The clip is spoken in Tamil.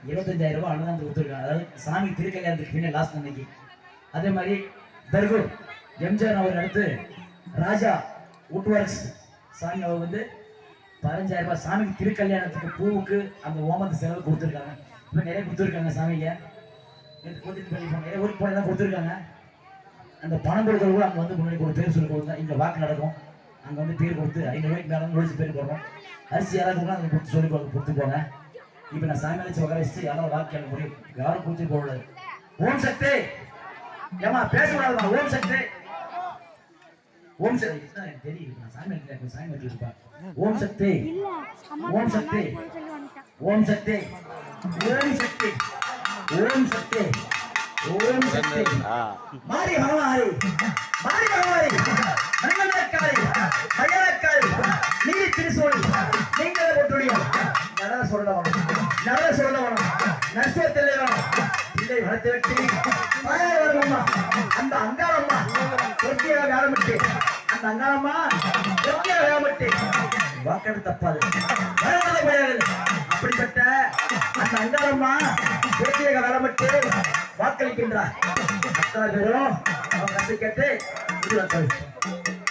25,000 ரூபாய் அன்னதானம் கொடுத்துருக்காங்க. அதாவது சாமி திருக்கல்யாணத்துக்கு பின்னே லாஸ்ட் அன்னைக்கு. அதே மாதிரி தர்கூர் எம்ஜிஆர் அவர் அடுத்து ராஜா வுட் ஒர்க்ஸ் சாமி அவர் வந்து 15,000 ரூபாய் சாமிக்கு திருக்கல்யாணத்துக்கு பூவுக்கு அந்த ஓமத்து செலவு கொடுத்துருக்காங்க. இன்னும் நிறைய கொடுத்துருக்காங்க சாமிக்கு. நிறைய ஊருக்கு போய் தான் கொடுத்துருக்காங்க. அந்த பணம் கொடுக்குறது கூட அங்கே வந்து முன்னாடி பேர் சொல்லி கொடுத்தா இங்கே வாக்கு நடக்கும். அங்கே வந்து பேர் கொடுத்து 500 ரூபாய்க்கு மேலே நுழைச்சி பேர் போடுறோம். அரிசி யாராவது கொடுக்கலாம் அங்கே கொடுத்து சொல்லி கொடுத்து போங்க. இப்போ நான் சாமி அழைச்சி உட்கார வச்சு யாராவது வாக்கு கேட்க முடியும். யாரும் கொடுத்து போடக்கூடாது. ஓம் சக்தி ஏமா பேசக்கூடாதுமா. ஓம் சக்தி ஓம் சக்தி தெரியும். நான் சாமி அழைக்கிறேன். சாமி அழைச்சிருப்பா. ஓம் சக்தி ஓம் சக்தி ஓம் சக்தி ஓம் சக்தி ஓம் சக்தி ஓம் சக்தி மாரி பகவாரி மாரி பகவாரி மன்னனக்காரி மயனக்காரி நீதி திருசோழி நீங்களே போட்டுடியா. நல்ல சொல்லணும் நல்ல சொல்லணும் நஷ்டத்தில் இல்லை வளர்த்து வெட்டி வரம்மா. அந்த அங்காளம்மா ஒட்டியாக வேறமிட்டு அந்த அங்காளம்மா ஒட்டியாக வேறமிட்டு வாக்கெடு தப்பாது அப்படிப்பட்ட அந்த அங்காளம்மா ஒட்டியாக வேறமிட்டு வாக்களிக்கின்றார். அத்தனை பேரும் அவங்க கதை கேட்டு இது